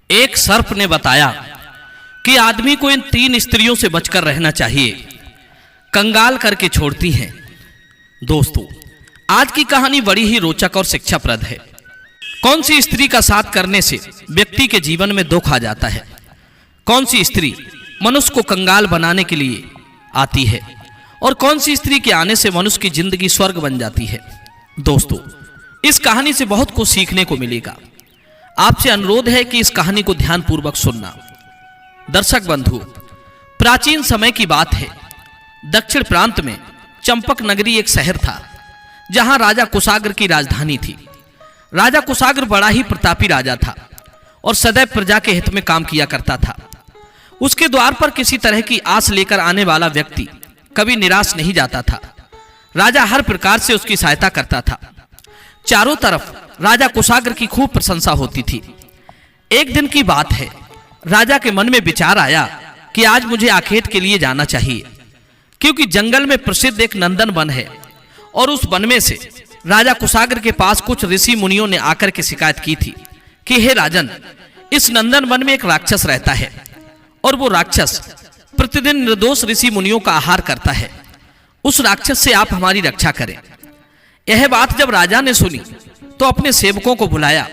एक सर्प ने बताया कि आदमी को इन 3 स्त्रियों से बचकर रहना चाहिए, कंगाल करके छोड़ती हैं। दोस्तों, आज की कहानी बड़ी ही रोचक और शिक्षाप्रद है। कौन सी स्त्री का साथ करने से व्यक्ति के जीवन में दुख आ जाता है? कौन सी स्त्री मनुष्य को कंगाल बनाने के लिए आती है और कौन सी स्त्री के आने से मनुष्य की जिंदगी स्वर्ग बन जाती है? दोस्तों, इस कहानी से बहुत कुछ सीखने को मिलेगा। आपसे अनुरोध है कि इस कहानी को ध्यानपूर्वक सुनना। दर्शक बंधु, प्राचीन समय की बात है। दक्षिण प्रांत में चंपक नगरी एक शहर था, जहां राजा कुशाग्र की राजधानी थी। राजा कुशाग्र बड़ा ही प्रतापी राजा था और सदैव प्रजा के हित में काम किया करता था। उसके द्वार पर किसी तरह की आस लेकर आने वाला व्यक्ति कभी निराश नहीं जाता था। राजा हर प्रकार से उसकी सहायता करता था। चारों तरफ राजा कुशाग्र की खूब प्रशंसा होती थी। एक दिन की बात है, राजा के मन में विचार आया कि आज मुझे आखेट के लिए जाना चाहिए, क्योंकि जंगल में प्रसिद्ध एक नंदन वन है और उस वन में से राजा कुशाग्र के पास कुछ ऋषि मुनियों ने आकर के शिकायत की थी कि हे राजन, इस नंदन वन में एक राक्षस रहता है और वो राक्षस प्रतिदिन निर्दोष ऋषि मुनियों का आहार करता है। उस राक्षस से आप हमारी रक्षा करें। यह बात जब राजा ने सुनी तो अपने सेवकों को बुलाया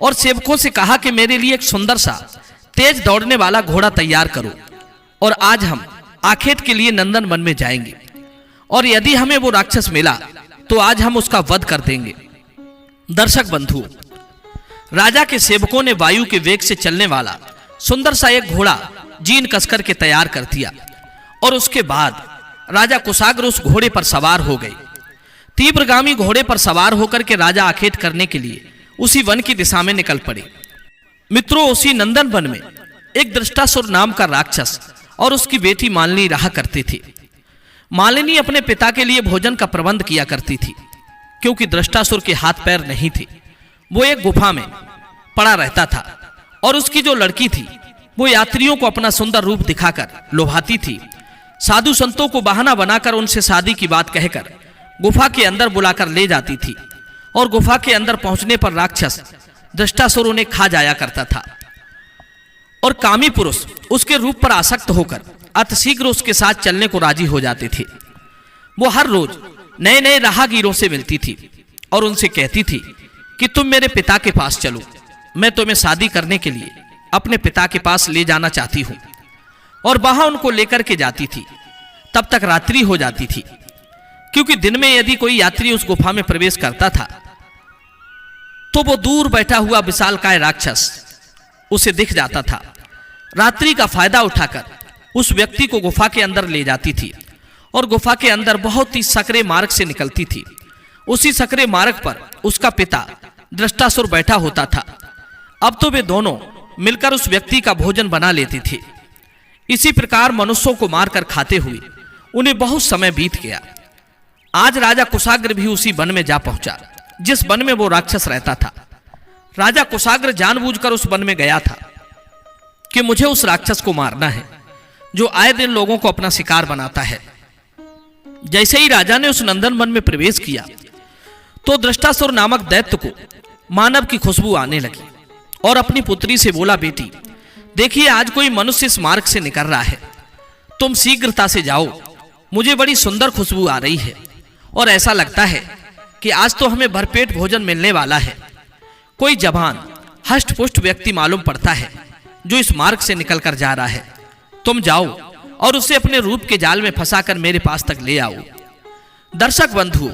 और सेवकों से कहा कि मेरे लिए एक सुंदर सा तेज दौड़ने वाला घोड़ा तैयार करो और आज हम आखेट के लिए नंदन वन में जाएंगे और यदि हमें वो राक्षस मिला तो आज हम उसका वध कर देंगे। दर्शक बंधु, राजा के सेवकों ने वायु के वेग से चलने वाला सुंदर सा एक घोड़ा जीन कसकर के तैयार कर दिया और उसके बाद राजा कुशाग्र उस घोड़े पर सवार हो गए। तीव्रगामी घोड़े पर सवार होकर के राजा आखेट करने के लिए उसी वन की दिशा में निकल पड़े। मित्रों, उसी नंदन वन में एक दृष्टासुर नाम का राक्षस और उसकी बेटी मालिनी रहा करते थे। मालिनी अपने पिता के लिए भोजन का प्रबंध किया करती थी, क्योंकि दृष्टासुर के हाथ पैर नहीं थे। वो एक गुफा में पड़ा रहता था और उसकी जो लड़की थी वो यात्रियों को अपना सुंदर रूप दिखाकर लुभाती थी। साधु संतों को बहाना बनाकर उनसे शादी की बात कहकर गुफा के अंदर बुलाकर ले जाती थी और गुफा के अंदर पहुंचने पर राक्षस दृष्टासुर उन्हें खा जाया करता था और कामी पुरुष उसके रूप पर आसक्त होकर अतिशीघ्र उसके साथ चलने को राजी हो जाते थे। वो हर रोज नए नए राहगीरों से मिलती थी और उनसे कहती थी कि तुम मेरे पिता के पास चलो, मैं तुम्हें शादी करने के लिए अपने पिता के पास ले जाना चाहती हूं। और वहां उनको लेकर के जाती थी। तब तक रात्रि हो जाती थी, क्योंकि दिन में यदि कोई यात्री उस गुफा में प्रवेश करता था तो वो दूर बैठा हुआ विशालकाय राक्षस उसे दिख जाता था। रात्रि का फायदा उठाकर उस व्यक्ति को गुफा के अंदर ले जाती थी और गुफा के अंदर बहुत ही सकरे मार्ग से निकलती थी। उसी सकरे मार्ग पर उसका पिता दृष्टासुर बैठा होता था। अब तो वे दोनों मिलकर उस व्यक्ति का भोजन बना लेते थे। इसी प्रकार मनुष्यों को मारकर खाते हुए उन्हें बहुत समय बीत गया। आज राजा कुशाग्र भी उसी वन में जा पहुंचा जिस वन में वो राक्षस रहता था। राजा कुशाग्र जानबूझकर उस वन में गया था कि मुझे उस राक्षस को मारना है जो आए दिन लोगों को अपना शिकार बनाता है। जैसे ही राजा ने उस नंदन वन में प्रवेश किया तो दृष्टासुर नामक दैत्य को मानव की खुशबू आने लगी और अपनी पुत्री से बोला, बेटी देखिए, आज कोई मनुष्य इस मार्ग से निकल रहा है, तुम शीघ्रता से जाओ, मुझे बड़ी सुंदर खुशबू आ रही है और ऐसा लगता है कि आज तो हमें भरपेट भोजन मिलने वाला है। कोई जवान हष्ट पुष्ट व्यक्ति मालूम पड़ता है जो इस मार्ग से निकल कर जा रहा है। तुम जाओ और उसे अपने रूप के जाल में फंसाकर मेरे पास तक ले आओ। दर्शक बंधु,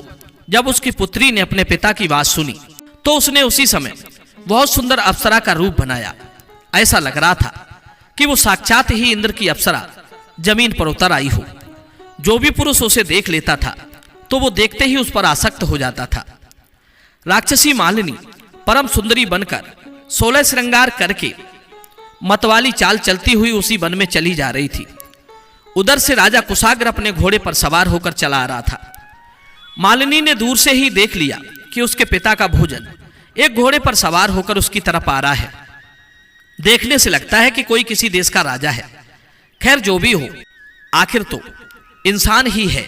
जब उसकी पुत्री ने अपने पिता की बात सुनी तो उसने उसी समय बहुत सुंदर अप्सरा का रूप बनाया। ऐसा लग रहा था कि वो साक्षात ही इंद्र की अप्सरा जमीन पर उतर आई हो। जो भी पुरुष उसे देख लेता था तो वो देखते ही उस पर आसक्त हो जाता था। राक्षसी मालिनी परम सुंदरी बनकर 16 श्रृंगार करके मतवाली चाल चलती हुई उसी वन में चली जा रही थी। उधर से राजा कुशाग्र अपने घोड़े पर सवार होकर चला आ रहा था। मालिनी ने दूर से ही देख लिया कि उसके पिता का भोजन एक घोड़े पर सवार होकर उसकी तरफ आ रहा है। देखने से लगता है कि कोई किसी देश का राजा है। खैर, जो भी हो, आखिर तो इंसान ही है।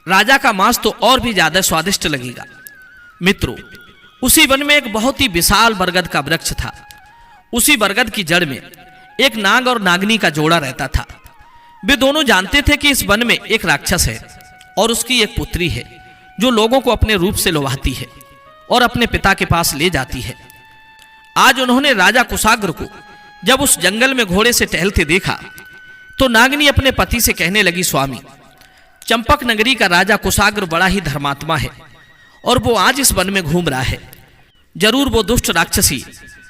राजा का मांस तो और भी ज्यादा स्वादिष्ट लगेगा। मित्रों, उसी वन में एक बहुत ही विशाल बरगद का वृक्ष था। उसी बरगद की जड़ में एक नाग और नागनी का जोड़ा रहता था। वे दोनों जानते थे कि इस वन में एक राक्षस है और उसकी एक पुत्री है जो लोगों को अपने रूप से लोभाती है और अपने पिता के पास ले जाती है। आज उन्होंने राजा कुशाग्र को जब उस जंगल में घोड़े से टहलते देखा तो नागनी अपने पति से कहने लगी, स्वामी, चंपक नगरी का राजा कुशाग्र बड़ा ही धर्मात्मा है और वो आज इस वन में घूम रहा है। जरूर वो दुष्ट राक्षसी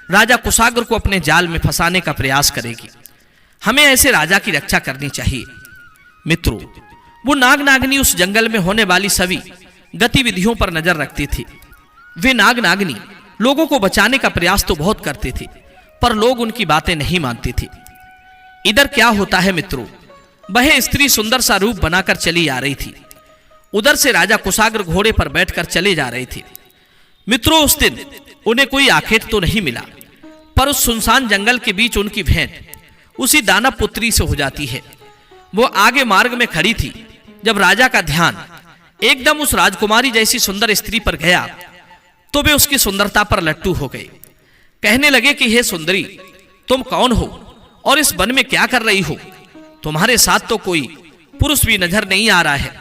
राजा कुशाग्र को अपने जाल में फंसाने का प्रयास करेगी। हमें ऐसे राजा की रक्षा करनी चाहिए। मित्रों, वो नाग नागनी उस जंगल में होने वाली सभी गतिविधियों पर नजर रखती थी। वे नाग नागनी लोगों को बचाने का प्रयास तो बहुत करते थे, पर लोग उनकी बातें नहीं मानते थे। इधर क्या होता है मित्रों, वह स्त्री सुंदर सा रूप बनाकर चली आ रही थी। उधर से राजा कुशाग्र घोड़े पर बैठकर चले जा रहे थे। मित्रों, उस दिन उन्हें कोई आखेट तो नहीं मिला, पर उस सुनसान जंगल के बीच उनकी भेंट उसी दानव पुत्री से हो जाती है। वो आगे मार्ग में खड़ी थी। जब राजा का ध्यान एकदम उस राजकुमारी जैसी सुंदर स्त्री पर गया तो वे उसकी सुंदरता पर लट्टू हो गए। कहने लगे कि हे सुंदरी, तुम कौन हो और इस वन में क्या कर रही हो? तुम्हारे साथ तो कोई पुरुष भी नजर नहीं आ रहा है,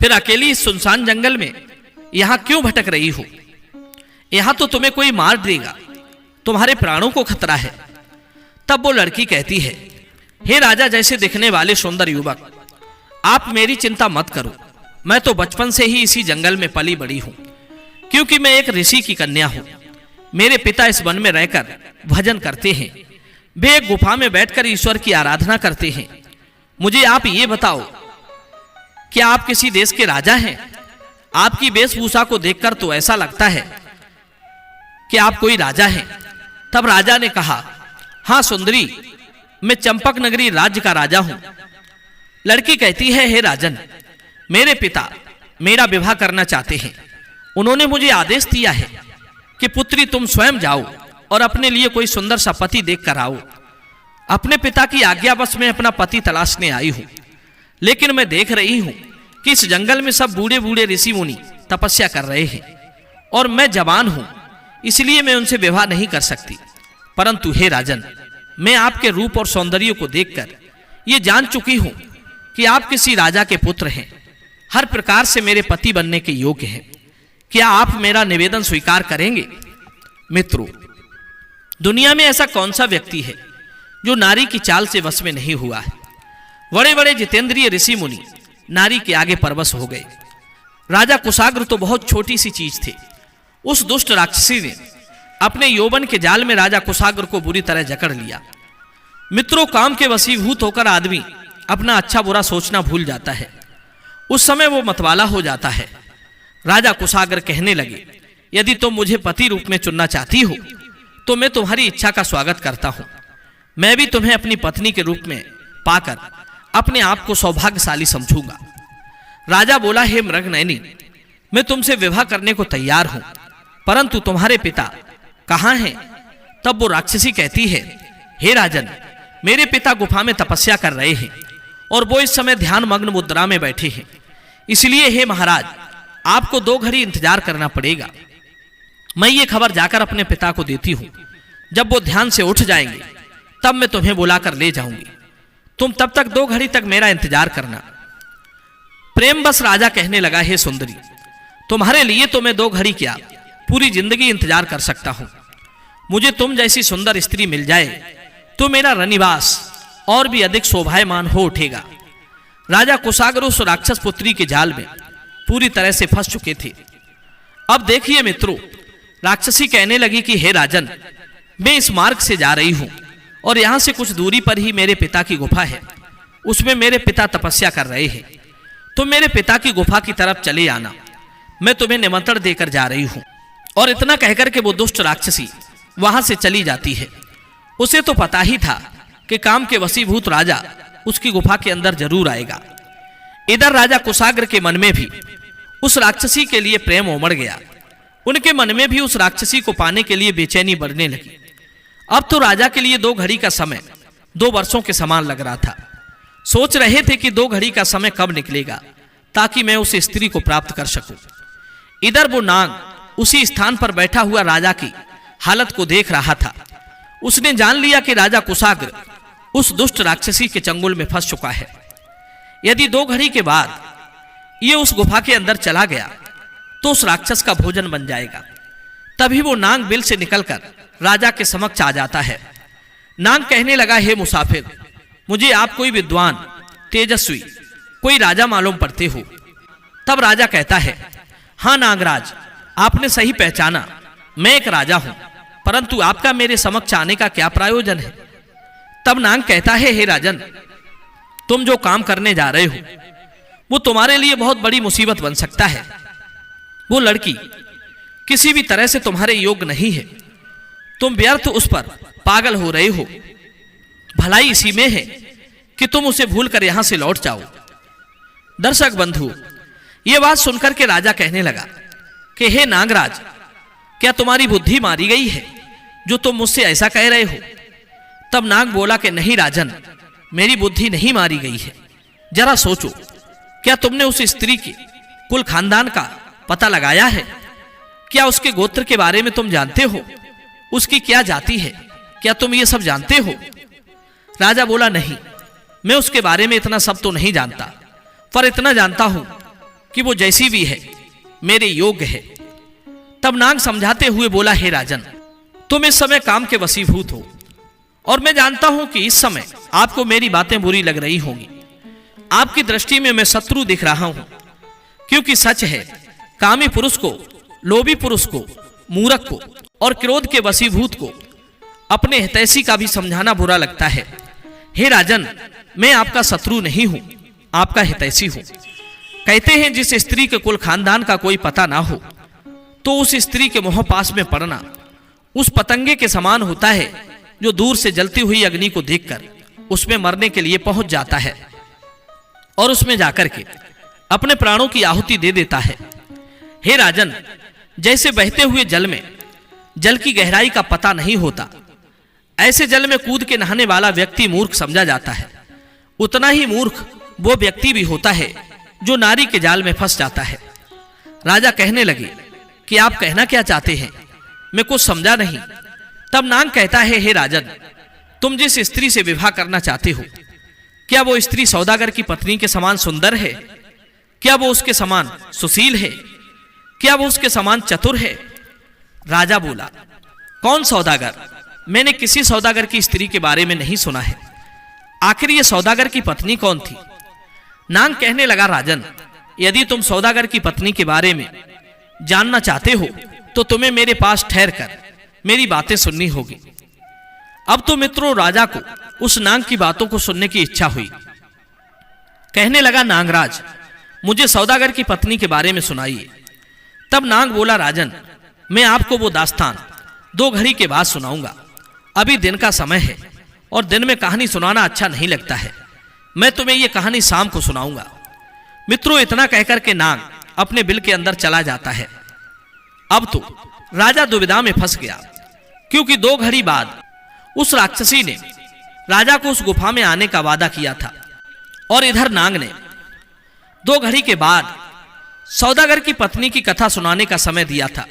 फिर अकेली इस सुनसान जंगल में यहां क्यों भटक रही हो? यहां तो तुम्हें कोई मार देगा, तुम्हारे प्राणों को खतरा है। तब वो लड़की कहती है, हे राजा जैसे दिखने वाले सुंदर युवक, आप मेरी चिंता मत करो। मैं तो बचपन से ही इसी जंगल में पली बड़ी हूं, क्योंकि मैं एक ऋषि की कन्या हूं। मेरे पिता इस वन में रहकर भजन करते हैं। वे एक गुफा में बैठकर ईश्वर की आराधना करते हैं। मुझे आप ये बताओ, क्या आप किसी देश के राजा हैं? आपकी वेशभूषा को देखकर तो ऐसा लगता है कि आप कोई राजा हैं। तब राजा ने कहा, हाँ सुंदरी, मैं चंपक नगरी राज्य का राजा हूं। लड़की कहती है, हे राजन, मेरे पिता मेरा विवाह करना चाहते हैं। उन्होंने मुझे आदेश दिया है कि पुत्री तुम स्वयं जाओ और अपने लिए कोई सुंदर सा पति देख कर आओ। अपने पिता की आज्ञावश में अपना पति तलाशने आई हूं, लेकिन मैं देख रही हूं कि इस जंगल में सब बूढ़े बूढ़े ऋषि मुनि तपस्या कर रहे हैं और मैं जवान हूं, इसलिए मैं उनसे विवाह नहीं कर सकती। परंतु हे राजन, मैं आपके रूप और सौंदर्य को देखकर ये जान चुकी हूं कि आप किसी राजा के पुत्र हैं, हर प्रकार से मेरे पति बनने के योग्य हैं। क्या आप मेरा निवेदन स्वीकार करेंगे? मित्रों, दुनिया में ऐसा कौन सा व्यक्ति है जो नारी की चाल से वश में नहीं हुआ है? बड़े बड़े जितेंद्रिय ऋषि मुनि नारी के आगे परवश हो गए। राजा कुशाग्र तो बहुत छोटी सी चीज थे। उस दुष्ट राक्षसी ने अपने यौवन के जाल में राजा कुशाग्र को बुरी तरह जकड़ लिया। मित्रों, काम के वशीभूत होकर आदमी अपना अच्छा बुरा सोचना भूल जाता है। उस समय वो मतवाला हो जाता है। राजा कुशाग्र कहने लगे, यदि तुम मुझे पति रूप में चुनना चाहती हो तो मैं तुम्हारी इच्छा का स्वागत करता हूं। मैं भी तुम्हें अपनी पत्नी के रूप में पाकर अपने आप को सौभाग्यशाली समझूंगा। राजा बोला, हे मृगनयनी, मैं तुमसे विवाह करने को तैयार हूं, परंतु तुम्हारे पिता कहां हैं? तब वो राक्षसी कहती है, हे राजन, मेरे पिता गुफा में तपस्या कर रहे हैं और वो इस समय ध्यान मग्न मुद्रा में बैठे हैं। इसलिए हे महाराज, आपको 2 घड़ी इंतजार करना पड़ेगा। मैं ये खबर जाकर अपने पिता को देती हूं। जब वो ध्यान से उठ जाएंगे तब मैं तुम्हें बुलाकर ले जाऊंगी। तुम तब तक 2 घड़ी तक मेरा इंतजार करना। प्रेम बस राजा कहने लगा, हे सुंदरी, तुम्हारे लिए तो मैं 2 घड़ी क्या, पूरी जिंदगी इंतजार कर सकता हूं। मुझे तुम जैसी सुंदर स्त्री मिल जाए तो मेरा रनिवास और भी अधिक शोभायमान हो उठेगा। राजा कुशाग्र उस राक्षस पुत्री के जाल में पूरी तरह से फंस चुके थे। अब देखिए मित्रों, राक्षसी कहने लगी कि हे राजन, मैं इस मार्ग से जा रही हूं और यहां से कुछ दूरी पर ही मेरे पिता की गुफा है। उसमें मेरे पिता तपस्या कर रहे हैं। तुम मेरे पिता की गुफा की तरफ चले आना। मैं तुम्हें निमंत्रण देकर जा रही हूं। और इतना कहकर के वो दुष्ट राक्षसी वहां से चली जाती है। उसे तो पता ही था कि काम के वशीभूत राजा उसकी गुफा के अंदर जरूर आएगा। इधर राजा कुशाग्र के मन में भी उस राक्षसी के लिए प्रेम उमड़ गया। उनके मन में भी उस राक्षसी को पाने के लिए बेचैनी बढ़ने लगी। अब तो राजा के लिए 2 घड़ी का समय 2 वर्षों के समान लग रहा था। सोच रहे थे कि 2 घड़ी का समय कब निकलेगा ताकि मैं उस स्त्री को प्राप्त कर सकूं। इधर वो नाग उसी स्थान पर बैठा हुआ राजा की हालत को देख रहा था। उसने जान लिया कि राजा कुशाग्र उस दुष्ट राक्षसी के चंगुल में फंस चुका है। यदि 2 घड़ी के बाद ये उस गुफा के अंदर चला गया तो उस राक्षस का भोजन बन जाएगा। तभी वो नाग बिल से निकलकर राजा के समक्ष आ जाता है। नाग कहने लगा, हे मुसाफिर, मुझे आप कोई विद्वान, तेजस्वी, कोई राजा मालूम पड़ते हो। तब राजा कहता है, हाँ नागराज, आपने सही पहचाना, मैं एक राजा हूं, परंतु आपका मेरे समक्ष आने का क्या प्रयोजन है? तब नाग कहता है, हे राजन, तुम जो काम करने जा रहे हो वो तुम्हारे लिए बहुत बड़ी मुसीबत बन सकता है। वो लड़की किसी भी तरह से तुम्हारे योग्य नहीं है। तुम व्यर्थ उस पर पागल हो रहे हो। भलाई इसी में है कि तुम उसे भूलकर यहां से लौट जाओ। दर्शक बंधु, ये बात सुनकर के राजा कहने लगा कि हे नागराज, क्या तुम्हारी बुद्धि मारी गई है जो तुम मुझसे ऐसा कह रहे हो? तब नाग बोला कि नहीं राजन, मेरी बुद्धि नहीं मारी गई है। जरा सोचो, क्या तुमने उस स्त्री के कुल खानदान का पता लगाया है? क्या उसके गोत्र के बारे में तुम जानते हो? उसकी क्या जाति है? क्या तुम ये सब जानते हो? राजा बोला, नहीं, मैं उसके बारे में इतना सब तो नहीं जानता, पर इतना जानता हूं कि वो जैसी भी है मेरे योग्य है। तब नाग समझाते हुए बोला, हे राजन, तुम इस समय काम के वशीभूत हो और मैं जानता हूं कि इस समय आपको मेरी बातें बुरी लग रही होंगी। आपकी दृष्टि में मैं शत्रु दिख रहा हूं, क्योंकि सच है, कामी पुरुष को, लोभी पुरुष को, मूर्ख को और क्रोध के वशीभूत को अपने हितैषी का भी समझाना बुरा लगता है। हे राजन, मैं आपका शत्रु नहीं हूं, आपका हितैषी हूं। कहते हैं, जिस स्त्री के कुल खानदान का कोई पता ना हो तो उस स्त्री के मोह पास में पड़ना उस पतंगे के समान होता है जो दूर से जलती हुई अग्नि को देखकर उसमें मरने के लिए पहुंच जाता है और उसमें जाकर के अपने प्राणों की आहुति दे देता है। हे राजन, जैसे बहते हुए जल में जल की गहराई का पता नहीं होता, ऐसे जल में कूद के नहाने वाला व्यक्ति मूर्ख समझा जाता है। उतना ही मूर्ख वो व्यक्ति भी होता है जो नारी के जाल में फंस जाता है। राजा कहने लगे कि आप कहना क्या चाहते हैं? मैं कुछ समझा नहीं। तब नाग कहता है, हे राजन, तुम जिस स्त्री से विवाह करना चाहते हो, क्या वो स्त्री सौदागर की पत्नी के समान सुंदर है? क्या वो उसके समान सुशील है? क्या वो उसके समान चतुर है? राजा बोला, कौन सौदागर? मैंने किसी सौदागर की स्त्री के बारे में नहीं सुना है। आखिर ये सौदागर की पत्नी कौन थी? नाग कहने लगा, राजन, यदि तुम सौदागर की पत्नी के बारे में जानना चाहते हो तो तुम्हें मेरे पास ठहर कर मेरी बातें सुननी होगी। अब तो मित्रों, राजा को उस नाग की बातों को सुनने की इच्छा हुई। कहने लगा, नागराज, मुझे सौदागर की पत्नी के बारे में सुनाइए। तब नाग बोला, राजन, मैं आपको वो दास्तान 2 घड़ी के बाद सुनाऊंगा। अभी दिन का समय है और दिन में कहानी सुनाना अच्छा नहीं लगता है। मैं तुम्हें ये कहानी शाम को सुनाऊंगा। मित्रों, इतना कहकर के नाग अपने बिल के अंदर चला जाता है। अब तो राजा दुविधा में फंस गया, क्योंकि 2 घड़ी बाद उस राक्षसी ने राजा को उस गुफा में आने का वादा किया था और इधर नाग ने 2 घड़ी के बाद सौदागर की पत्नी की कथा सुनाने का समय दिया था।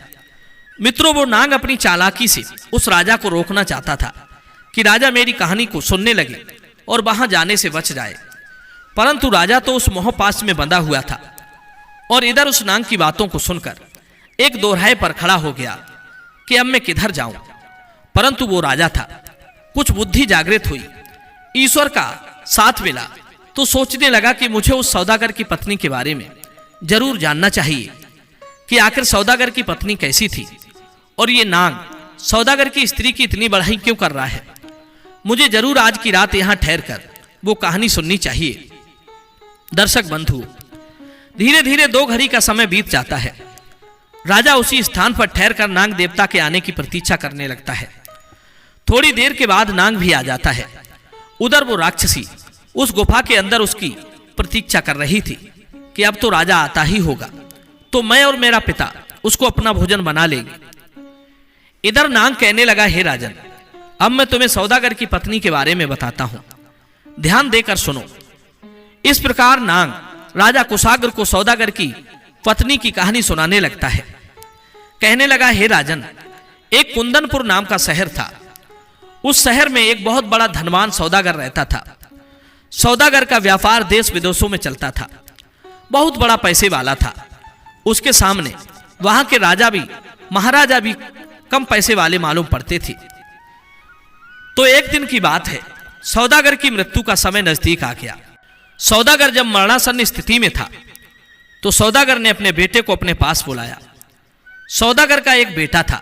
मित्रों, वो नाग अपनी चालाकी से उस राजा को रोकना चाहता था कि राजा मेरी कहानी को सुनने लगे और वहां जाने से बच जाए, परंतु राजा तो उस मोहपाश में बंधा हुआ था और इधर उस नाग की बातों को सुनकर एक दोराहे पर खड़ा हो गया कि अब मैं किधर जाऊं। परंतु वो राजा था, कुछ बुद्धि जागृत हुई, ईश्वर का साथ मिला तो सोचने लगा कि मुझे उस सौदागर की पत्नी के बारे में जरूर जानना चाहिए कि आखिर सौदागर की पत्नी कैसी थी और ये नाग सौदागर की स्त्री की इतनी बढ़ाई क्यों कर रहा है। मुझे जरूर आज की रात यहां ठहर कर वो कहानी सुननी चाहिए। दर्शक बंधु, धीरे धीरे 2 घड़ी का समय बीत जाता है। राजा उसी स्थान पर ठहर कर नाग देवता के आने की प्रतीक्षा करने लगता है। थोड़ी देर के बाद नाग भी आ जाता है। उधर वो राक्षसी उस गुफा के अंदर उसकी प्रतीक्षा कर रही थी कि अब तो राजा आता ही होगा, तो मैं और मेरा पिता उसको अपना भोजन बना लेंगे। इधर नाग कहने लगा, हे राजन, अब मैं तुम्हें सौदागर की पत्नी के बारे में बताता हूं, ध्यान देकर सुनो। इस प्रकार नाग राजा कुशाग्र को सौदागर की पत्नी की कहानी सुनाने लगता है। कहने लगा, हे राजन, एक कुंदनपुर नाम का शहर था। उस शहर में एक बहुत बड़ा धनवान सौदागर रहता था। सौदागर का व्यापार देश विदेशों में चलता था, बहुत बड़ा पैसे वाला था। उसके सामने वहां के राजा भी महाराजा भी कम पैसे वाले मालूम पड़ते थे। तो एक दिन की बात है, सौदागर की मृत्यु का समय नजदीक आ गया। सौदागर जब मरणासन्न स्थिति में था तो सौदागर ने अपने बेटे को अपने पास बुलाया। सौदागर का एक बेटा था।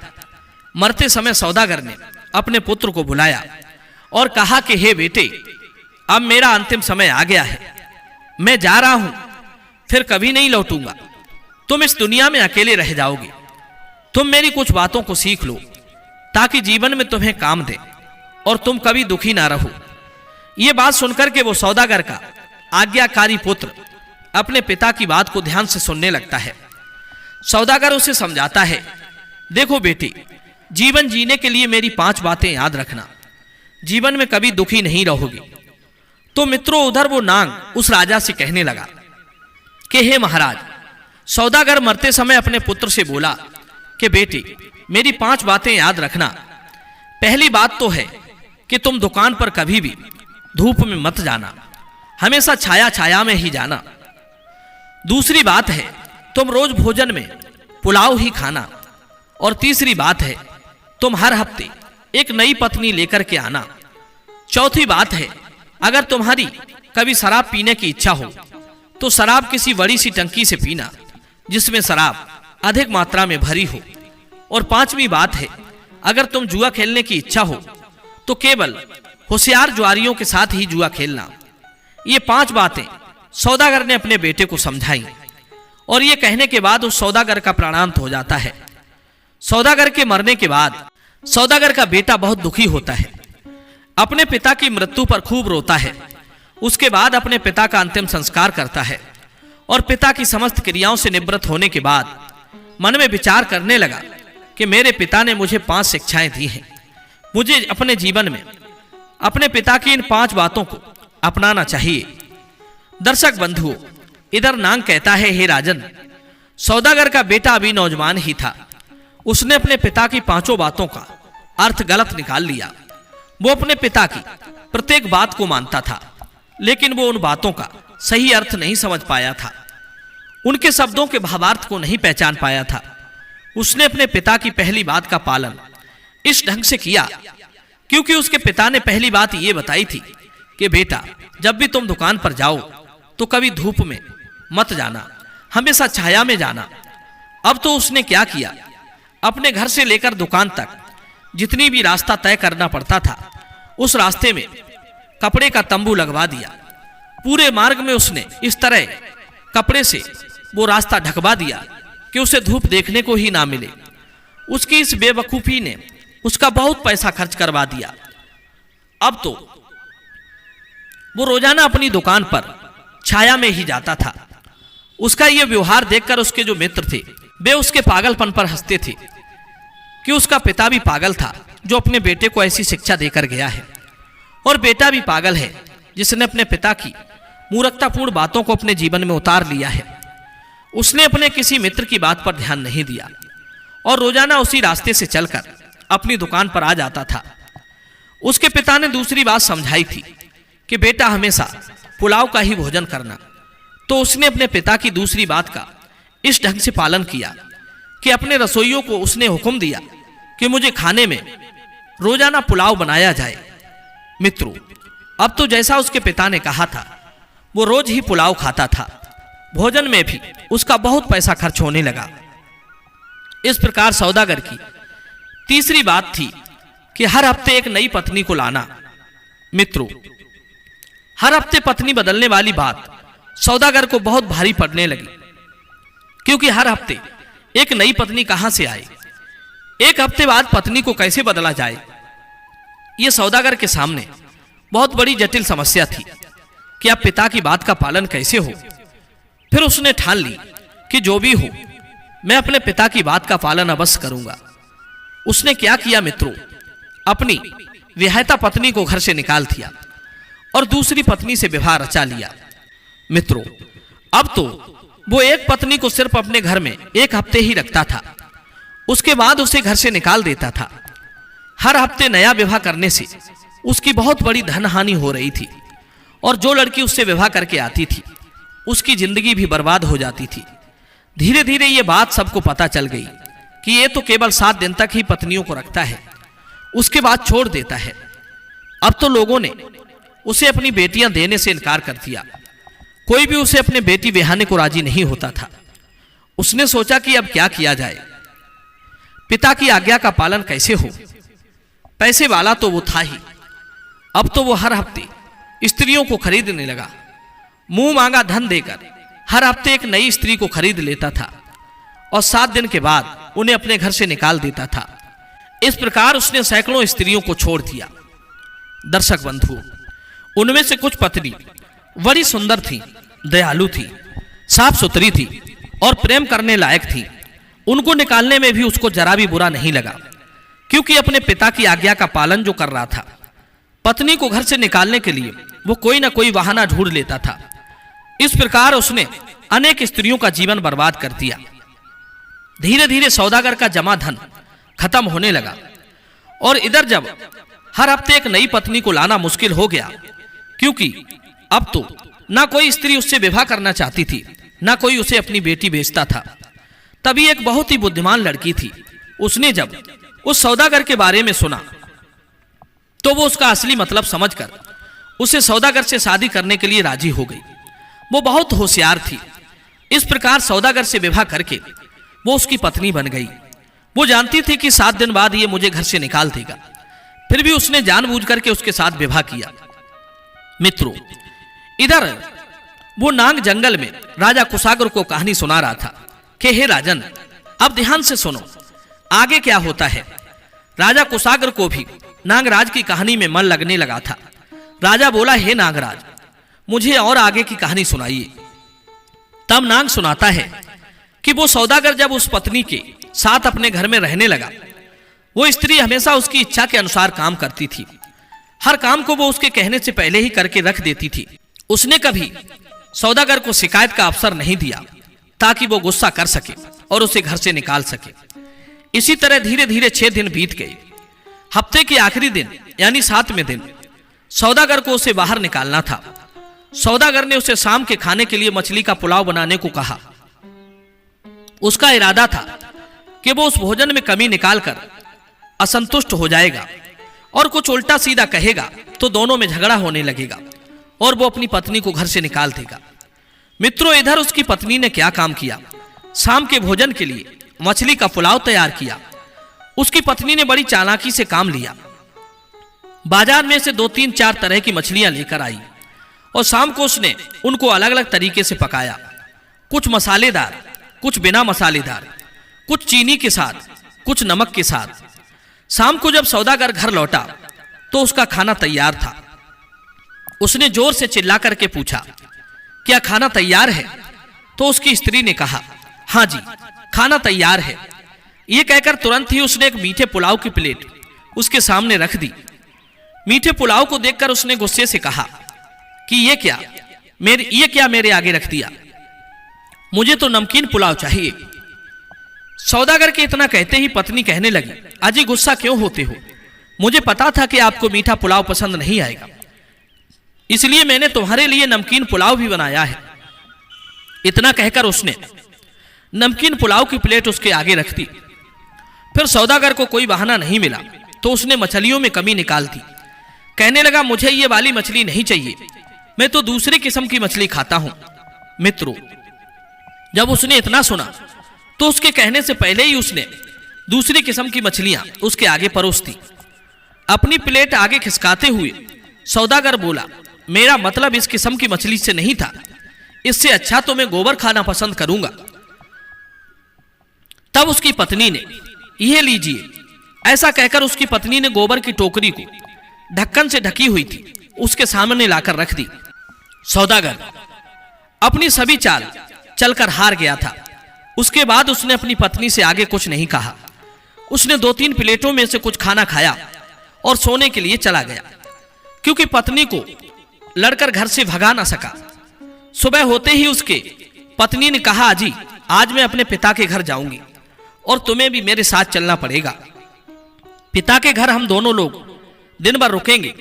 मरते समय सौदागर ने अपने पुत्र को बुलाया और कहा कि हे बेटे, अब मेरा अंतिम समय आ गया है, मैं जा रहा हूं, फिर कभी नहीं लौटूंगा। तुम इस दुनिया में अकेले रह जाओगे। तुम मेरी कुछ बातों को सीख लो ताकि जीवन में तुम्हें काम दे और तुम कभी दुखी ना रहो। ये बात सुनकर के वो सौदागर का आज्ञाकारी पुत्र अपने पिता की बात को ध्यान से सुनने लगता है। सौदागर उसे समझाता है, देखो बेटे, जीवन जीने के लिए मेरी 5 बातें याद रखना, जीवन में कभी दुखी नहीं रहोगे। तो मित्रों, उधर वो नाग उस राजा से कहने लगा कि हे महाराज, सौदागर मरते समय अपने पुत्र से बोला कि बेटे, मेरी 5 बातें याद रखना। पहली बात तो है कि तुम दुकान पर कभी भी धूप में मत जाना, हमेशा छाया छाया में ही जाना। दूसरी बात है, तुम रोज भोजन में पुलाव ही खाना। और तीसरी बात है, तुम हर हफ्ते एक नई पत्नी लेकर के आना। चौथी बात है, अगर तुम्हारी कभी शराब पीने की इच्छा हो तो शराब किसी बड़ी सी टंकी से पीना जिसमें शराब अधिक मात्रा में भरी हो। और 5वीं बात है, अगर तुम जुआ खेलने की इच्छा हो तो केवल होशियार जुआरियों के साथ ही जुआ खेलना। ये 5 बातें सौदागर ने अपने बेटे को समझाई और ये कहने के बाद उस सौदागर का प्राणांत हो जाता है। सौदागर के मरने के बाद सौदागर का बेटा बहुत दुखी होता है, अपने पिता की मृत्यु पर खूब रोता है। उसके बाद अपने पिता का अंतिम संस्कार करता है और पिता की समस्त क्रियाओं से निवृत्त होने के बाद मन में विचार करने लगा कि मेरे पिता ने मुझे 5 शिक्षाएं दी हैं, मुझे अपने जीवन में अपने पिता की इन 5 बातों को अपनाना चाहिए। दर्शक बंधुओं, इधर नाग कहता है, हे राजन, सौदागर का बेटा अभी नौजवान ही था, उसने अपने पिता की 5 बातों का अर्थ गलत निकाल लिया। वो अपने पिता की प्रत्येक बात को मानता था, लेकिन वो उन बातों का सही अर्थ नहीं समझ पाया था, उनके शब्दों के भावार्थ को नहीं पहचान पाया था। उसने अपने पिता की पहली बात का पालन इस ढंग से किया क्योंकि उसके पिता ने पहली बात ये बताई थी कि बेटा, जब भी तुम दुकान पर जाओ तो कभी धूप में मत जाना, हमेशा छाया में जाना। अब तो उसने क्या किया, अपने घर से लेकर दुकान तक जितनी भी रास्ता तय करना पड़ता था, उस रास्ते में कपड़े का तंबू लगवा दिया। पूरे मार्ग में उसने इस तरह कपड़े से वो रास्ता ढकवा दिया कि उसे धूप देखने को ही ना मिले। उसकी इस बेवकूफी ने उसका बहुत पैसा खर्च करवा दिया। अब तो वो रोजाना अपनी दुकान पर छाया में ही जाता था। उसका यह व्यवहार देखकर उसके जो मित्र थे वे उसके पागलपन पर हंसते थे कि उसका पिता भी पागल था जो अपने बेटे को ऐसी शिक्षा देकर गया है, और बेटा भी पागल है जिसने अपने पिता की मूर्खतापूर्ण बातों को अपने जीवन में उतार लिया है। उसने अपने किसी मित्र की बात पर ध्यान नहीं दिया और रोजाना उसी रास्ते से चलकर अपनी दुकान पर आ जाता था। उसके पिता ने दूसरी बात समझाई थी कि बेटा हमेशा पुलाव का ही भोजन करना, तो उसने अपने पिता की दूसरी बात का इस ढंग से पालन किया कि अपने रसोइयों को उसने हुक्म दिया कि मुझे खाने में रोजाना पुलाव बनाया जाए। मित्रों, अब तो जैसा उसके पिता ने कहा था वो रोज ही पुलाव खाता था। भोजन में भी उसका बहुत पैसा खर्च होने लगा। इस प्रकार सौदागर की तीसरी बात थी कि हर हफ्ते एक नई पत्नी को लाना। मित्रों, हर हफ्ते पत्नी बदलने वाली बात सौदागर को बहुत भारी पड़ने लगी, क्योंकि हर हफ्ते एक नई पत्नी कहां से आए, एक हफ्ते बाद पत्नी को कैसे बदला जाए, यह सौदागर के सामने बहुत बड़ी जटिल समस्या थी कि अब पिता की बात का पालन कैसे हो। फिर उसने ठान ली कि जो भी हो मैं अपने पिता की बात का पालन अवश्य करूंगा। उसने क्या किया मित्रों, अपनी विवाहिता पत्नी को घर से निकाल दिया और दूसरी पत्नी से विवाह रचा लिया। मित्रों, अब तो वो एक पत्नी को सिर्फ अपने घर में एक हफ्ते ही रखता था, उसके बाद उसे घर से निकाल देता था। हर हफ्ते नया विवाह करने से उसकी बहुत बड़ी धन हानि हो रही थी और जो लड़की उससे विवाह करके आती थी उसकी जिंदगी भी बर्बाद हो जाती थी। धीरे धीरे ये बात सबको पता चल गई कि ये तो केवल 7 दिन तक ही पत्नियों को रखता है, उसके बाद छोड़ देता है। अब तो लोगों ने उसे अपनी बेटियां देने से इनकार कर दिया। कोई भी उसे अपने बेटी ब्याहने को राजी नहीं होता था। उसने सोचा कि अब क्या किया जाए, पिता की आज्ञा का पालन कैसे हो। पैसे वाला तो वो था ही, अब तो वो हर हफ्ते स्त्रियों को खरीदने लगा। मुंह मांगा धन देकर हर हफ्ते एक नई स्त्री को खरीद लेता था और 7 दिन के बाद उन्हें अपने घर से निकाल देता था। इस प्रकार उसने सैकड़ों स्त्रियों को छोड़ दिया। दर्शक बंधु, उनमें से कुछ पत्नी बड़ी सुंदर थी, दयालु थी, साफ सुथरी थी और प्रेम करने लायक थी। उनको निकालने में भी उसको जरा भी बुरा नहीं लगा, क्योंकि अपने पिता की आज्ञा का पालन जो कर रहा था। पत्नी को घर से निकालने के लिए वो कोई ना कोई बहाना ढूंढ लेता था। इस प्रकार उसने अनेक स्त्रियों का जीवन बर्बाद कर दिया। धीरे धीरे सौदागर का जमा धन खत्म होने लगा और इधर जब हर हफ्ते एक नई पत्नी को लाना मुश्किल हो गया, क्योंकि अब तो ना कोई स्त्री उससे विवाह करना चाहती थी, ना कोई उसे अपनी बेटी भेजता था। तभी एक बहुत ही बुद्धिमान लड़की थी, उसने जब उस सौदागर के बारे में सुना तो वो उसका असली मतलब समझकर उसे सौदागर से शादी करने के लिए राजी हो गई। वो बहुत होशियार थी। इस प्रकार सौदागर से विवाह करके वो उसकी पत्नी बन गई। वो जानती थी कि 7 दिन बाद ये मुझे घर से निकाल देगा, फिर भी उसने जानबूझ करके उसके साथ विवाह किया। मित्रों, इधर वो नांग जंगल में राजा कुशाग्र को कहानी सुना रहा था कि हे राजन, अब ध्यान से सुनो, आगे क्या होता है। राजा कुशाग्र को भी नागराज की कहानी में मन लगने लगा था। राजा बोला, हे नागराज, मुझे और आगे की कहानी सुनाइए। तब नाग सुनाता है कि वो सौदागर जब उस पत्नी के साथ अपने घर में रहने लगा, वो स्त्री हमेशा उसकी इच्छा के अनुसार काम करती थी। हर काम को वो उसके कहने से पहले ही करके रख देती थी। उसने कभी सौदागर को शिकायत का अवसर नहीं दिया ताकि वो गुस्सा कर सके और उसे घर से निकाल सके। इसी तरह धीरे धीरे 6 दिन बीत गए। हफ्ते के आखिरी दिन यानी 7वें दिन सौदागर को उसे बाहर निकालना था। सौदागर ने उसे शाम के खाने के लिए मछली का पुलाव बनाने को कहा। उसका इरादा था कि वो उस भोजन में कमी निकालकर असंतुष्ट हो जाएगा और कुछ उल्टा सीधा कहेगा तो दोनों में झगड़ा होने लगेगा और वो अपनी पत्नी को घर से निकाल देगा। मित्रों, इधर उसकी पत्नी ने क्या काम किया, शाम के भोजन के लिए मछली का पुलाव तैयार किया। उसकी पत्नी ने बड़ी चालाकी से काम लिया। बाजार में से 2-3-4 तरह की मछलियां लेकर आई और शाम को उसने उनको अलग अलग तरीके से पकाया, कुछ मसालेदार, कुछ बिना मसालेदार, कुछ चीनी के साथ, कुछ नमक के साथ। शाम को जब सौदागर घर लौटा तो उसका खाना तैयार था। उसने जोर से चिल्ला करके पूछा, क्या खाना तैयार है? तो उसकी स्त्री ने कहा, हाँ जी, खाना तैयार है। यह कहकर तुरंत ही उसने एक मीठे पुलाव की प्लेट उसके सामने रख दी। मीठे पुलाव को देखकर उसने गुस्से से कहा कि ये क्या मेरे आगे रख दिया, मुझे तो नमकीन पुलाव चाहिए। सौदागर के इतना कहते ही पत्नी कहने लगी, अजी गुस्सा क्यों होते हो, मुझे पता था कि आपको मीठा पुलाव पसंद नहीं आएगा, इसलिए मैंने तुम्हारे लिए नमकीन पुलाव भी बनाया है। इतना कहकर उसने नमकीन पुलाव की प्लेट उसके आगे रख दी। फिर सौदागर को कोई बहाना नहीं मिला तो उसने मछलियों में कमी निकाल दी। कहने लगा, मुझे ये वाली मछली नहीं चाहिए, मैं तो दूसरी किस्म की मछली खाता हूं। मित्रों, जब उसने इतना सुना तो उसके कहने से पहले ही उसने दूसरी किस्म की मछलियां उसके आगे परोस दी। अपनी प्लेट आगे खिसकाते हुए सौदागर बोला, मेरा मतलब इस किस्म की मछली से नहीं था, इससे अच्छा तो मैं गोबर खाना पसंद करूंगा। तब उसकी पत्नी ने, यह लीजिए, ऐसा कहकर उसकी पत्नी ने गोबर की टोकरी को ढक्कन से ढकी हुई थी उसके सामने लाकर रख दी। सौदागर अपनी सभी चाल चलकर हार गया था। उसके बाद उसने अपनी पत्नी से आगे कुछ नहीं कहा। उसने 2-3 प्लेटों में से कुछ खाना खाया और सोने के लिए चला गया, क्योंकि पत्नी को लड़कर घर से भगा ना सका। सुबह होते ही उसके पत्नी ने कहा, अजी आज मैं अपने पिता के घर जाऊंगी और तुम्हें भी मेरे साथ चलना पड़ेगा। पिता के घर हम दोनों लोग दिन भर रुकेंगे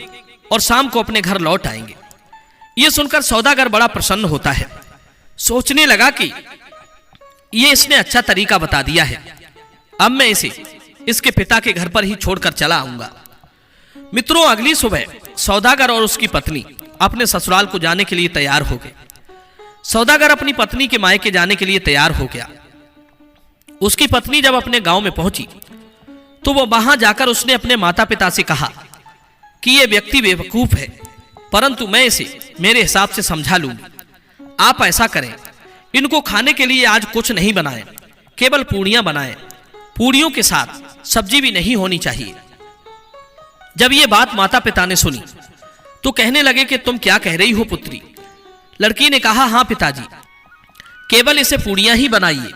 और शाम को अपने घर लौट आएंगे। यह सुनकर सौदागर बड़ा प्रसन्न होता है। सोचने लगा कि ये इसने अच्छा तरीका बता दिया है, अब मैं इसे इसके पिता के घर पर ही छोड़कर चला आऊंगा। मित्रों, अगली सुबह सौदागर और उसकी पत्नी अपने ससुराल को जाने के लिए तैयार हो गए। सौदागर अपनी पत्नी के मायके जाने के लिए तैयार हो गया। उसकी पत्नी जब अपने गांव में पहुंची तो वो वहां जाकर उसने अपने माता पिता से कहा कि ये व्यक्ति बेवकूफ है, परंतु मैं इसे मेरे हिसाब से समझा लूंगी। आप ऐसा करें, इनको खाने के लिए आज कुछ नहीं बनाएं, केवल पूड़ियां बनाएं। पूड़ियों के साथ सब्जी भी नहीं होनी चाहिए। जब ये बात माता पिता ने सुनी तो कहने लगे कि तुम क्या कह रही हो पुत्री? लड़की ने कहा, हाँ पिताजी, केवल इसे पूड़ियां ही बनाइए।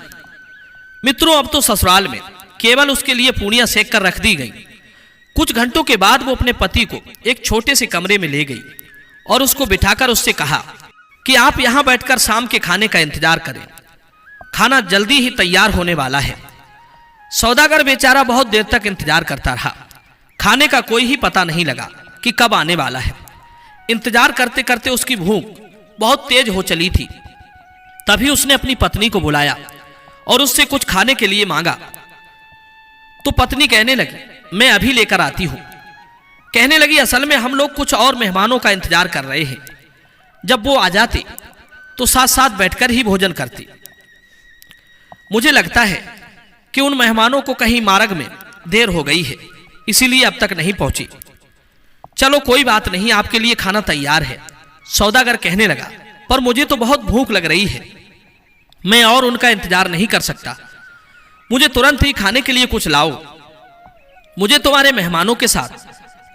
मित्रों, अब तो ससुराल में केवल उसके लिए पूड़ियां सेक कर रख दी गई। कुछ घंटों के बाद वो अपने पति को एक छोटे से कमरे में ले गई और उसको बिठाकर उससे कहा कि आप यहां बैठकर शाम के खाने का इंतजार करें, खाना जल्दी ही तैयार होने वाला है। सौदागर बेचारा बहुत देर तक इंतजार करता रहा। खाने का कोई ही पता नहीं लगा कि कब आने वाला है। इंतजार करते करते उसकी भूख बहुत तेज हो चली थी। तभी उसने अपनी पत्नी को बुलाया और उससे कुछ खाने के लिए मांगा। तो पत्नी कहने लगी, मैं अभी लेकर आती हूं। कहने लगी, असल में हम लोग कुछ और मेहमानों का इंतजार कर रहे हैं। जब वो आ जाते तो साथ साथ बैठकर ही भोजन करते। मुझे लगता है कि उन मेहमानों को कहीं मार्ग में देर हो गई है, इसीलिए अब तक नहीं पहुंची। चलो कोई बात नहीं, आपके लिए खाना तैयार है। सौदागर कहने लगा, पर मुझे तो बहुत भूख लग रही है, मैं और उनका इंतजार नहीं कर सकता। मुझे तुरंत ही खाने के लिए कुछ लाओ। मुझे तुम्हारे मेहमानों के साथ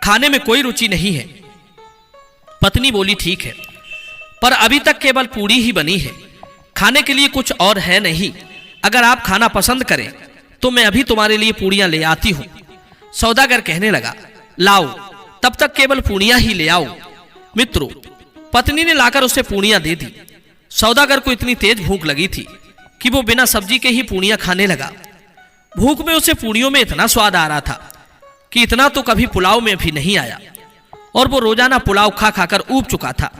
खाने में कोई रुचि नहीं है। पत्नी बोली, ठीक है, पर अभी तक केवल पूड़ी ही बनी है, खाने के लिए कुछ और है नहीं। अगर आप खाना पसंद करें तो मैं अभी तुम्हारे लिए पूड़ियां ले आती हूं। सौदागर कहने लगा, लाओ, तब तक केवल पूड़ियां ही ले आओ। मित्रों, पत्नी ने लाकर उसे पूड़ियां दे दी। सौदागर को इतनी तेज भूख लगी थी कि वो बिना सब्जी के ही पूड़ियां खाने लगा। भूख में उसे पूड़ियों में इतना स्वाद आ रहा था कि इतना तो कभी पुलाव में भी नहीं आया, और वो रोजाना पुलाव खा खाकर ऊब चुका था।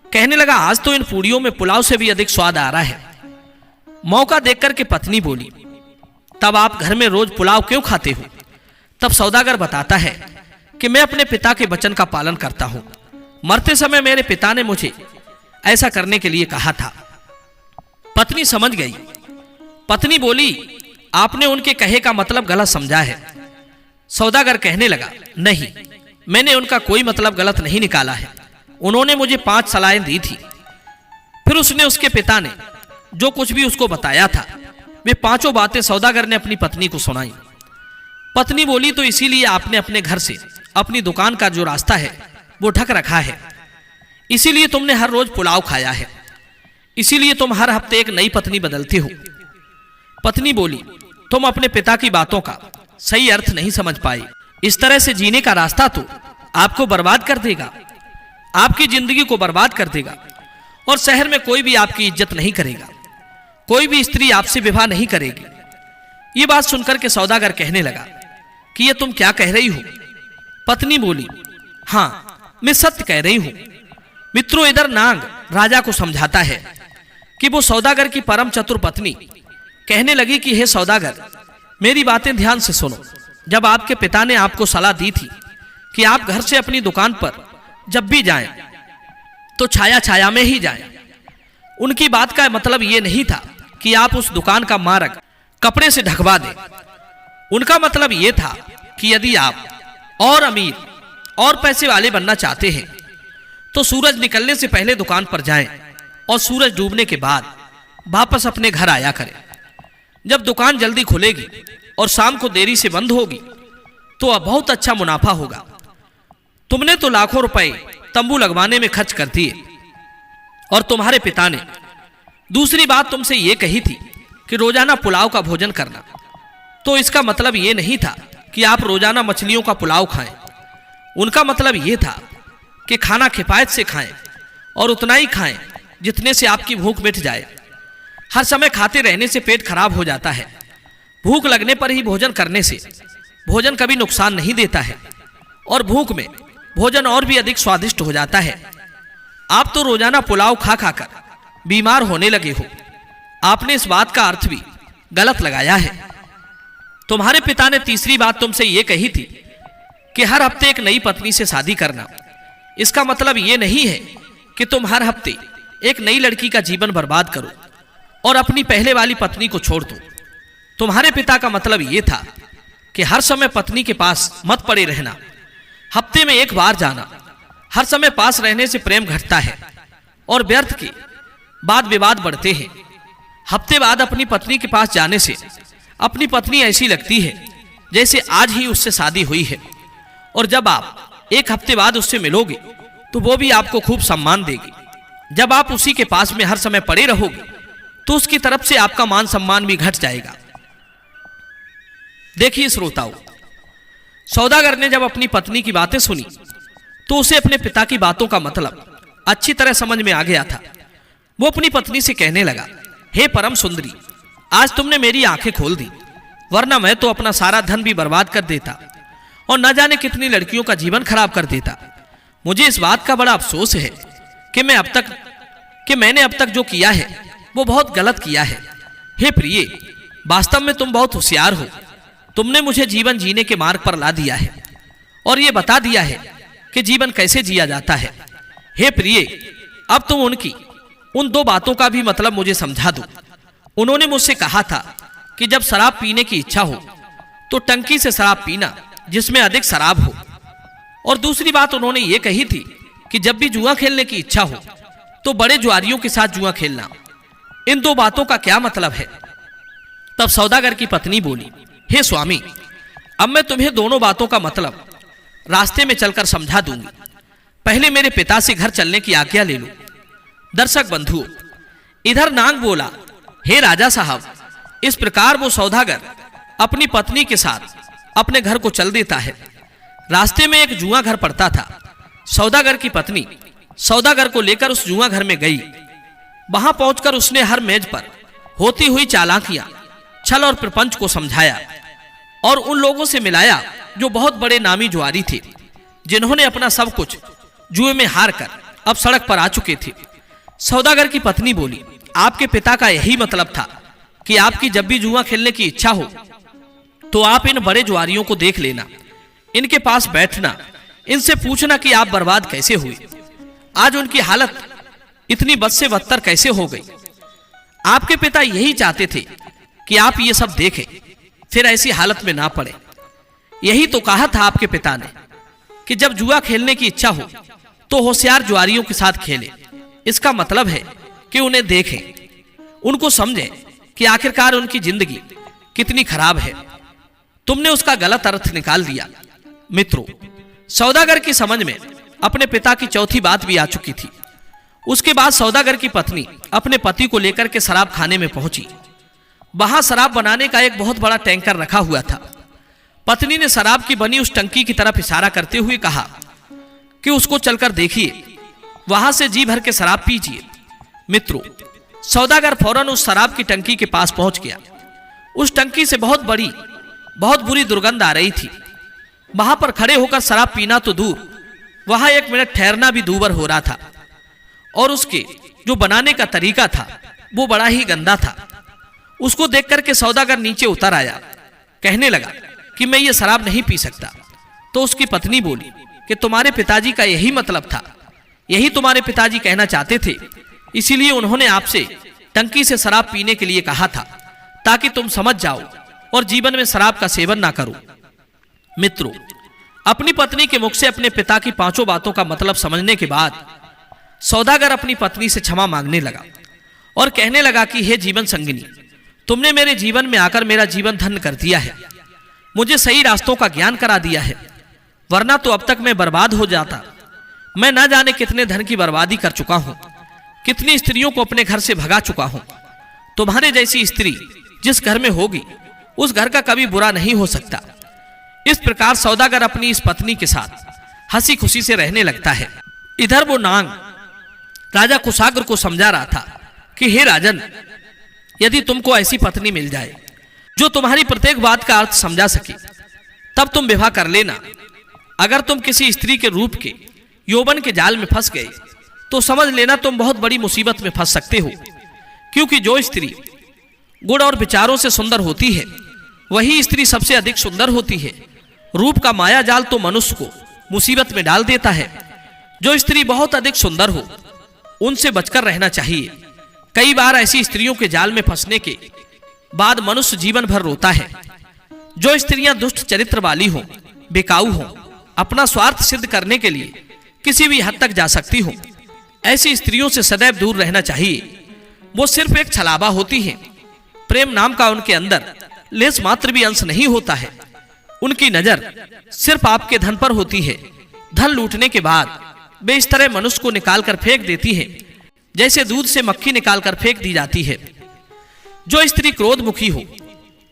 कहने लगा, आज तो इन पूड़ियों में पुलाव से भी अधिक स्वाद आ रहा है। मौका देखकर के पत्नी बोली, तब आप घर में रोज पुलाव क्यों खाते हो? तब सौदागर बताता है कि मैं अपने पिता के वचन का पालन करता हूं। मरते समय मेरे पिता ने मुझे ऐसा करने के लिए कहा था। पत्नी समझ गई। पत्नी बोली, आपने उनके कहे का मतलब गलत समझा है। सौदागर कहने लगा, नहीं, मैंने उनका कोई मतलब गलत नहीं निकाला है। उन्होंने मुझे 5 सलाहें दी थी। फिर उसके पिता ने जो कुछ भी उसको बताया था, वे 5 बातें सौदागर ने अपनी पत्नी को सुनाई। पत्नी बोली, तो इसीलिए आपने अपने घर से अपनी दुकान का जो रास्ता है वो ढक रखा है, इसीलिए तुमने हर रोज पुलाव खाया है, इसीलिए तुम हर हफ्ते एक नई पत्नी बदलते हो। पत्नी बोली, तुम अपने पिता की बातों का सही अर्थ नहीं समझ पाए। इस तरह से जीने का रास्ता तो आपको बर्बाद कर देगा, आपकी जिंदगी को बर्बाद कर देगा, और शहर में कोई भी आपकी इज्जत नहीं करेगा, कोई भी स्त्री आपसे विवाह नहीं करेगी। ये बात सुनकर के सौदागर कहने लगा कि ये तुम क्या कह रही हो? पत्नी बोली, हां, मैं सत्य कह रही हूं। मित्रों, इधर नाग राजा को समझाता है कि वो सौदागर की परम चतुर पत्नी कहने लगी कि हे सौदागर, मेरी बातें ध्यान से सुनो। जब आपके पिता ने आपको सलाह दी थी कि आप घर से अपनी दुकान पर जब भी जाएं तो छाया छाया में ही जाएं, उनकी बात का मतलब यह नहीं था कि आप उस दुकान का मार्ग कपड़े से ढकवा दें। उनका मतलब यह था कि यदि आप और अमीर और पैसे वाले बनना चाहते हैं तो सूरज निकलने से पहले दुकान पर जाएं और सूरज डूबने के बाद वापस अपने घर आया करें। जब दुकान जल्दी खुलेगी और शाम को देरी से बंद होगी तो अब बहुत अच्छा मुनाफा होगा। तुमने तो लाखों रुपए तंबू लगवाने में खर्च कर दिए, और तुम्हारे पिता ने दूसरी बात तुमसे यह कही थी कि रोजाना पुलाव का भोजन करना। तो इसका मतलब यह नहीं था कि आप रोजाना मछलियों का पुलाव खाएं। उनका मतलब यह था कि खाना किफायत से खाएं और उतना ही खाएं जितने से आपकी भूख मिट जाए। हर समय खाते रहने से पेट खराब हो जाता है। भूख लगने पर ही भोजन करने से भोजन कभी नुकसान नहीं देता है और भूख में भोजन और भी अधिक स्वादिष्ट हो जाता है। आप तो रोजाना पुलाव खा खाकर बीमार होने लगे हो। आपने इस बात का अर्थ भी गलत लगाया है। तुम्हारे पिता ने तीसरी बात तुमसे यह कही थी कि हर हफ्ते एक नई पत्नी से शादी करना। इसका मतलब यह नहीं है कि तुम हर हफ्ते एक नई लड़की का जीवन बर्बाद करो और अपनी पहले वाली पत्नी को छोड़ दो। तुम्हारे पिता का मतलब यह था कि हर समय पत्नी के पास मत पड़े रहना, हफ्ते में एक बार जाना। हर समय पास रहने से प्रेम घटता है और व्यर्थ के वाद विवाद बढ़ते हैं। हफ्ते बाद अपनी पत्नी के पास जाने से अपनी पत्नी ऐसी लगती है जैसे आज ही उससे शादी हुई है, और जब आप एक हफ्ते बाद उससे मिलोगे तो वो भी आपको खूब सम्मान देगी। जब आप उसी के पास में हर समय पड़े रहोगे तो उसकी तरफ से आपका मान सम्मान भी घट जाएगा। देखिए श्रोताओं, सौदागर ने जब अपनी पत्नी की बातें सुनी तो उसे अपने पिता की बातों का मतलब अच्छी तरह समझ में आ गया था। वो अपनी पत्नी से कहने लगा, हे परम सुंदरी, आज तुमने मेरी आंखें खोल दी, वरना मैं तो अपना सारा धन भी बर्बाद कर देता और न जाने कितनी लड़कियों का जीवन खराब कर देता। मुझे इस बात का बड़ा अफसोस है कि मैंने अब तक जो किया है वो बहुत गलत किया है। हे प्रिय, वास्तव में तुम बहुत होशियार हो। तुमने मुझे जीवन जीने के मार्ग पर ला दिया है और ये बता दिया है कि जीवन कैसे जिया जाता है। हे प्रिय, अब तुम उनकी उन दो बातों का भी मतलब मुझे समझा दो। उन्होंने मुझसे कहा था कि जब शराब पीने की इच्छा हो तो टंकी से शराब पीना जिसमें अधिक शराब हो, और दूसरी बात उन्होंने ये कही थी कि जब भी जुआ खेलने की इच्छा हो तो बड़े जुआरियों के साथ जुआ खेलना। इन दो बातों का क्या मतलब है? तब सौदागर की पत्नी बोली, हे स्वामी, अब मैं तुम्हें दोनों बातों का मतलब रास्ते में चलकर समझा दूंगी। पहले मेरे पिता से घर चलने की आज्ञा ले लो। दर्शक बंधुओं, इधर नांग बोला, हे राजा साहब। इस प्रकार वो सौदागर अपनी पत्नी के साथ अपने घर को चल देता है। रास्ते में एक जुआ घर पड़ता था। सौदागर की पत्नी सौदागर को लेकर उस जुआ घर में गई। वहां पहुंचकर उसने हर मेज पर होती हुई चालाकियां, छल और प्रपंच को समझाया और उन लोगों से मिलाया जो बहुत बड़े नामी जुआरी थे, जिन्होंने अपना सब कुछ जुए में हार कर अब सड़क पर आ चुके थे। सौदागर की पत्नी बोली, आपके पिता का यही मतलब था कि आपकी जब भी जुआ खेलने की इच्छा हो तो आप इन बड़े जुआरियों को देख लेना, इनके पास बैठना, इनसे पूछना कि आप बर्बाद कैसे हुए, आज उनकी हालत इतनी बद से बदतर कैसे हो गई। आपके पिता यही चाहते थे कि आप ये सब देखें, फिर ऐसी हालत में ना पड़े। यही तो कहा था आपके पिता ने कि जब जुआ खेलने की इच्छा हो तो होशियार जुआरियों के साथ खेलें। इसका मतलब है कि उन्हें देखें, उनको समझें कि आखिरकार उनकी जिंदगी कितनी खराब है। तुमने उसका गलत अर्थ निकाल दिया। मित्रों, सौदागर की समझ में अपने पिता की चौथी बात भी आ चुकी थी। उसके बाद सौदागर की पत्नी अपने पति को लेकर के शराब खाने में पहुंची। वहां शराब बनाने का एक बहुत बड़ा टैंकर रखा हुआ था। पत्नी ने शराब की बनी उस टंकी की तरफ इशारा करते हुए कहा कि उसको चलकर देखिए, वहां से जी भर के शराब पीजिए। मित्रों, सौदागर फौरन उस शराब की टंकी के पास पहुंच गया। उस टंकी से बहुत बुरी दुर्गंध आ रही थी। वहां पर खड़े होकर शराब पीना तो दूर, वहां एक मिनट ठहरना भी दूभर हो रहा था, और उसके जो बनाने का तरीका था वो बड़ा ही गंदा था। उसको देख करके सौदागर नीचे उतर आया, कहने लगा कि मैं ये शराब नहीं पी सकता। तो उसकी पत्नी बोली कि तुम्हारे पिताजी का यही मतलब था, यही तुम्हारे पिताजी कहना चाहते थे, इसीलिए उन्होंने आपसे टंकी से शराब पीने के लिए कहा था, ताकि तुम समझ जाओ और जीवन में शराब का सेवन ना करो। मित्रों, अपनी पत्नी के मुख से अपने पिता की पांचों बातों का मतलब समझने के बाद सौदागर अपनी पत्नी से क्षमा मांगने लगा और कहने लगा कि हे जीवन संगिनी, तुमने मेरे जीवन में आकर मेरा जीवन धन्य कर दिया है, मुझे सही रास्तों का ज्ञान करा दिया है, वरना तो अब तक मैं बर्बाद हो जाता। मैं ना जाने कितने धन की बर्बादी कर चुका हूं, कितनी स्त्रियों को अपने घर से भगा चुका हूं। तुम्हारे जैसी स्त्री जिस घर में होगी उस घर का कभी बुरा नहीं हो सकता। इस प्रकार सौदागर अपनी इस पत्नी के साथ हंसी खुशी से रहने लगता है। इधर वो नांग राजा कुशाग्र को समझा रहा था कि हे राजन, यदि तुमको ऐसी पत्नी मिल जाए जो तुम्हारी प्रत्येक बात का अर्थ समझा सके, तब तुम विवाह कर लेना। अगर तुम किसी स्त्री के रूप के यौवन के जाल में फंस गए तो समझ लेना तुम बहुत बड़ी मुसीबत में फंस सकते हो, क्योंकि जो स्त्री गुण और विचारों से सुंदर होती है वही स्त्री सबसे अधिक सुंदर होती है। रूप का माया जाल तो मनुष्य को मुसीबत में डाल देता है। जो स्त्री बहुत अधिक सुंदर हो उनसे बचकर रहना चाहिए। कई बार ऐसी स्त्रियों के जाल में फंसने के बाद मनुष्य जीवन भर रोता है। जो स्त्रियां दुष्ट चरित्र वाली हों, बेकाऊ हों, अपना स्वार्थ सिद्ध करने के लिए किसी भी हद तक जा सकती हों, ऐसी स्त्रियों से सदैव दूर रहना चाहिए। वो सिर्फ एक छलावा होती हैं। प्रेम नाम का उनके अंदर लेस मात्र भी अंश नहीं होता है। उनकी नजर सिर्फ आपके धन पर होती है। धन लूटने के बाद वे इस तरह मनुष्य को निकालकर फेंक देती हैं जैसे दूध से मक्खी निकालकर फेंक दी जाती है। जो स्त्री क्रोधमुखी हो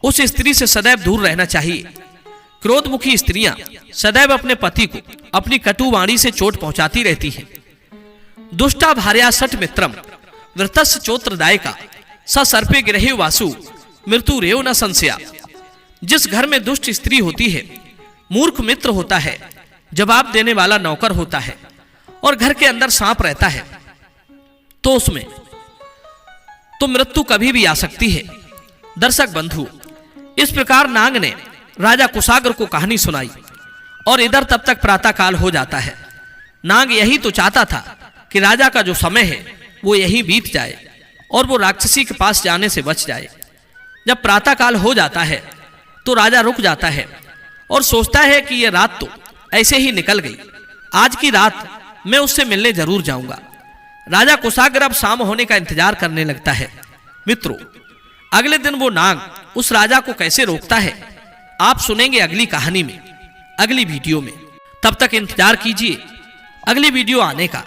उस स्त्री से सदैव दूर रहना चाहिए। क्रोधमुखी स्त्रियां सदैव अपने पति को अपनी कटु वाणी से चोट पहुंचाती रहती हैं। दुष्टा भार्या सठ मित्रम वृतस्य चोत्रदायका स सर्पे गिरहे वासु मृत्यु रेव न संशया। जिस घर में दुष्ट स्त्री होती है, मूर्ख मित्र होता है, जवाब देने वाला नौकर होता है और घर के अंदर सांप रहता है तो उसमें तो मृत्यु कभी भी आ सकती है। दर्शक बंधु, इस प्रकार नाग ने राजा कुशाग्र को कहानी सुनाई और इधर तब तक प्रातः काल हो जाता है। नाग यही तो चाहता था कि राजा का जो समय है वो यही बीत जाए और वो राक्षसी के पास जाने से बच जाए। जब प्रातः काल हो जाता है तो राजा रुक जाता है और सोचता है कि यह रात तो ऐसे ही निकल गई, आज की रात मैं उससे मिलने जरूर जाऊंगा। राजा कुशाग्र अब शाम होने का इंतजार करने लगता है। मित्रों, अगले दिन वो नाग उस राजा को कैसे रोकता है आप सुनेंगे अगली कहानी में, अगली वीडियो में। तब तक इंतजार कीजिए अगली वीडियो आने का।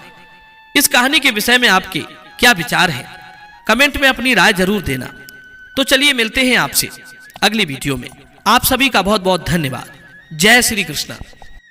इस कहानी के विषय में आपके क्या विचार हैं, कमेंट में अपनी राय जरूर देना। तो चलिए मिलते हैं आपसे अगली वीडियो में। आप सभी का बहुत बहुत धन्यवाद। जय श्री कृष्ण।